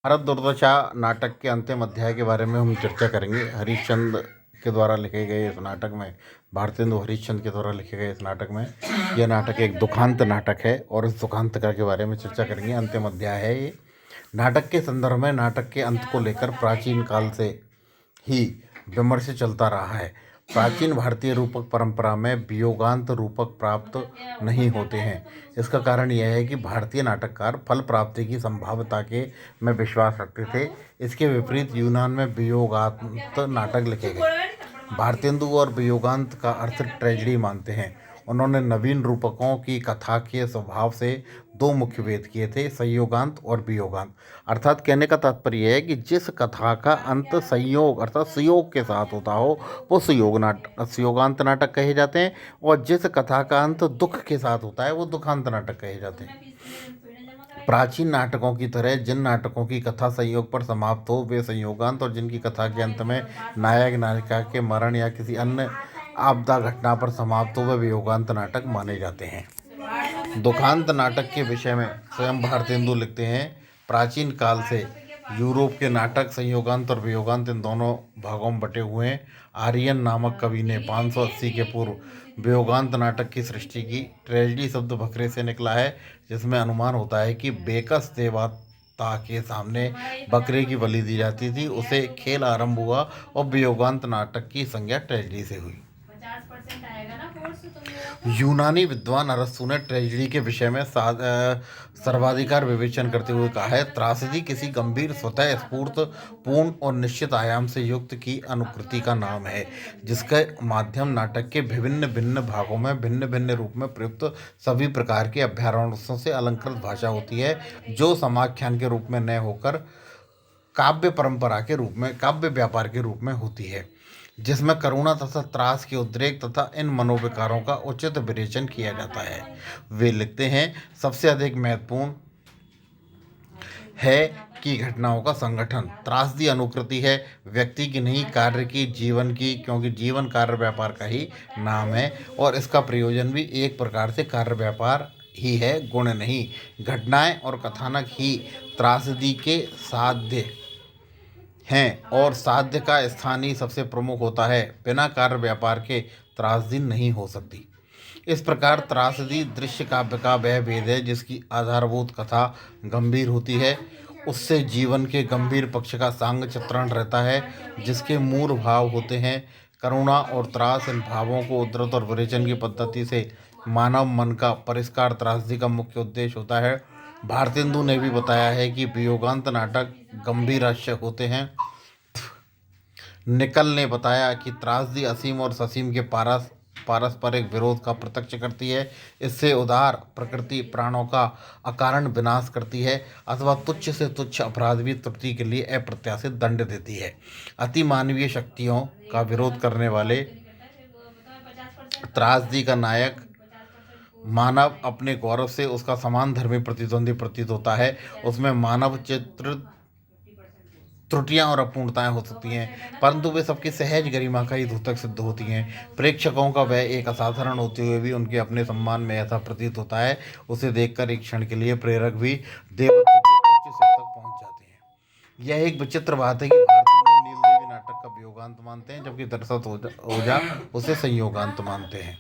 भारत दुर्दशा नाटक के अंतिम अध्याय के बारे में हम चर्चा करेंगे। हरीशचंद्र के द्वारा लिखे गए इस नाटक में, भारतेंदु हरीशचंद्र के द्वारा लिखे गए इस नाटक में, यह नाटक एक दुखांत नाटक है और इस दुखांत का के बारे में चर्चा करेंगे। अंतिम अध्याय है ये। नाटक के संदर्भ में नाटक के अंत को लेकर प्राचीन काल से ही विमर्श चलता रहा है। प्राचीन भारतीय रूपक परंपरा में वियोगांत रूपक प्राप्त नहीं होते हैं। इसका कारण यह है कि भारतीय नाटककार फल प्राप्ति की संभाव्यता के में विश्वास रखते थे। इसके विपरीत यूनान में वियोगांत नाटक लिखे गए। भारतेंदु और वियोगांत का अर्थ ट्रेजेडी मानते हैं। उन्होंने नवीन रूपकों की कथा के स्वभाव से दो मुख्य भेद किए थे, संयोगांत और वियोगांत। अर्थात कहने का तात्पर्य है कि जिस कथा का अंत संयोग अर्थात सुयोग के साथ होता हो वो संयोगांत नाटक कहे जाते हैं, और जिस कथा का अंत दुख के साथ होता है वो दुखांत नाटक कहे जाते हैं। प्राचीन नाटकों की तरह जिन नाटकों की कथा संयोग पर समाप्त हो वे संयोगांत, और जिनकी कथा के अंत में नायक नायिका के मरण या किसी अन्य आपदा घटना पर समाप्त हो वे वियोगांत नाटक माने जाते हैं। दुखांत नाटक के विषय में स्वयं भारतेंदु लिखते हैं, प्राचीन काल से यूरोप के नाटक संयोगांत और वियोगांत इन दोनों भागों में बटे हुए हैं। आर्यन नामक कवि ने 580 के पूर्व वियोगांत नाटक की सृष्टि की। ट्रेजेडी शब्द बकरे से निकला है, जिसमें अनुमान होता है कि बेकस देवता के सामने बकरे की बलि दी जाती थी, उसे खेल आरंभ हुआ और वियोगांत नाटक की संज्ञा ट्रेजेडी से हुई। यूनानी विद्वान अरस्तु ने ट्रेजेडी के विषय में सर्वाधिकार विवेचन करते हुए कहा है, त्रासदी किसी गंभीर स्वतः स्फूर्त पूर्ण और निश्चित आयाम से युक्त की अनुकृति का नाम है, जिसके माध्यम नाटक के विभिन्न भिन्न भागों में भिन्न भिन्न रूप में प्रयुक्त सभी प्रकार के अभ्यारण्यों से अलंकृत भाषा होती है, जो समाख्यान के रूप में न होकर काव्य व्यापार के रूप में होती है, जिसमें करुणा तथा त्रास के उद्रेक तथा इन मनोविकारों का उचित विवेचन किया जाता है। वे लिखते हैं, सबसे अधिक महत्वपूर्ण है कि घटनाओं का संगठन त्रासदी अनुकृति है, व्यक्ति की नहीं कार्य की, जीवन की, क्योंकि जीवन कार्य व्यापार का ही नाम है और इसका प्रयोजन भी एक प्रकार से कार्य व्यापार ही है, गुण नहीं। घटनाएं और कथानक ही त्रासदी के साध्य हैं और साध्य का स्थानीय सबसे प्रमुख होता है। बिना कार्य व्यापार के त्रासदी नहीं हो सकती। इस प्रकार त्रासदी दृश्य काव्य का वह भेद है जिसकी आधारभूत कथा गंभीर होती है, उससे जीवन के गंभीर पक्ष का सांग चित्रण रहता है, जिसके मूल भाव होते हैं करुणा और त्रास। इन भावों को उद्धृत और विवेचन की पद्धति से मानव मन का परिष्कार त्रासदी का मुख्य उद्देश्य होता है। भारतेंदु ने भी बताया है कि वियोगांत नाटक गंभीर हास्य होते हैं। निकल ने बताया कि त्रासदी असीम और ससीम के पारस्परिक विरोध का प्रत्यक्ष करती है। इससे उदार प्रकृति प्राणों का अकारण विनाश करती है अथवा तुच्छ से तुच्छ अपराध भी त्रुटि के लिए अप्रत्याशित दंड देती है। अति मानवीय शक्तियों का विरोध करने वाले त्रासदी का नायक मानव अपने गौरव से उसका समान धर्मी प्रतिद्वंदी प्रतीत होता है। उसमें मानव चित्र त्रुटियां और अपूर्णताएं हो सकती हैं, परंतु वे सबकी सहज गरिमा का ही द्योतक सिद्ध होती हैं। प्रेक्षकों का वह एक असाधारण होते हुए भी उनके अपने सम्मान में ऐसा प्रतीत होता है, उसे देखकर एक क्षण के लिए प्रेरक भी देवत्व के उच्च शिखर तक पहुंच जाते हैं। यह एक विचित्र बात है कि भारतीय नील देवी नाटक का वियोगांत मानते हैं, जबकि दरअसल ओझा उसे संयोगांत मानते हैं।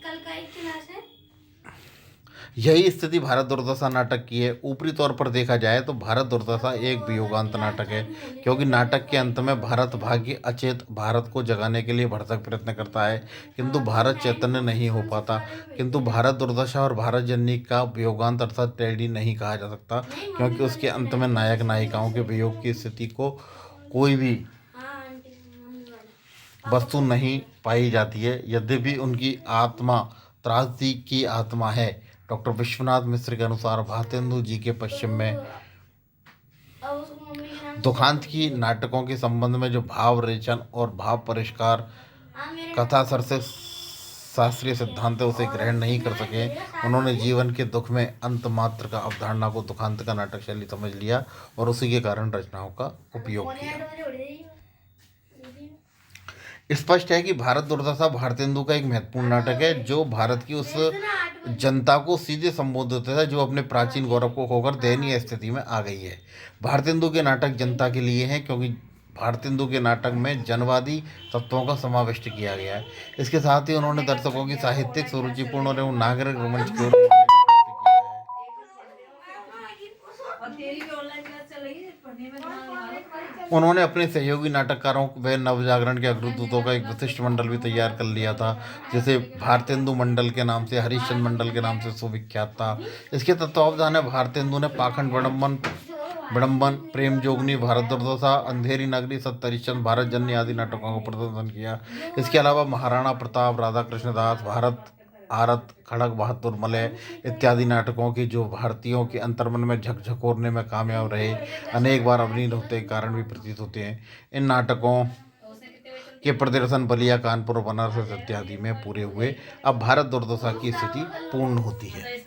यही स्थिति भारत दुर्दशा नाटक की है। ऊपरी तौर पर देखा जाए तो भारत दुर्दशा एक वियोगांत नाटक है, क्योंकि नाटक के अंत में भारत भाग्य अचेत भारत को जगाने के लिए भरसक प्रयत्न करता है, किंतु भारत चैतन्य नहीं हो पाता। किंतु भारत दुर्दशा और भारत जननी का वियोगांत अर्थात ट्रेजेडी नहीं कहा जा सकता, क्योंकि उसके अंत में नायक नायिकाओं के वियोग की स्थिति को कोई भी वस्तु नहीं पाई जाती है, यद्यपि उनकी आत्मा त्रासदी की आत्मा है। डॉक्टर विश्वनाथ मिश्र के अनुसार भारतेंदु जी के पश्चिम में दुखांत की नाटकों के संबंध में जो भाव रेचन और भाव परिष्कार कथा सर से शास्त्रीय सिद्धांत है उसे ग्रहण नहीं कर सके। उन्होंने जीवन के दुख में अंत मात्र का अवधारणा को दुखांत का नाटक शैली समझ लिया और उसी के कारण रचनाओं का उपयोग किया। स्पष्ट है कि भारत दुर्दशा भारतेंदु का एक महत्वपूर्ण नाटक है जो भारत की उस जनता को सीधे संबोधित होता है जो अपने प्राचीन गौरव को खोकर दयनीय स्थिति में आ गई है। भारतेंदु के नाटक जनता के लिए हैं क्योंकि भारतेंदु के नाटक में जनवादी तत्वों का समाविष्ट किया गया है। इसके साथ ही उन्होंने दर्शकों की साहित्यिक सुरुचिपूर्ण और एवं नागरिक रोमांच की ओर मोड़ने का प्रयत्न किया है। उन्होंने अपने सहयोगी नाटककारों व नवजागरण के अग्रदूतों का एक विशिष्ट मंडल भी तैयार कर लिया था, जिसे भारतेंदु मंडल के नाम से, हरिश्चंद्र मंडल के नाम से सुविख्यात था। इसके तत्वावधान में भारतेंदु ने पाखंड, विडम्बन, प्रेम जोगनी, भारत दुर्दशा, अंधेरी नगरी, सत्य हरिश्चंद्र, भारत जननी आदि नाटकों का प्रदर्शन किया। इसके अलावा महाराणा प्रताप, राधा कृष्ण दास, भारत आरत, खड़ग बहादुर मलय इत्यादि नाटकों की जो भारतीयों के अंतर्मन में झकझकोरने में कामयाब रहे, अनेक बार अवनीत होते के कारण भी प्रतीत होते हैं। इन नाटकों के प्रदर्शन बलिया, कानपुर, बनारस इत्यादि में पूरे हुए। अब भारत दुर्दशा की स्थिति पूर्ण होती है।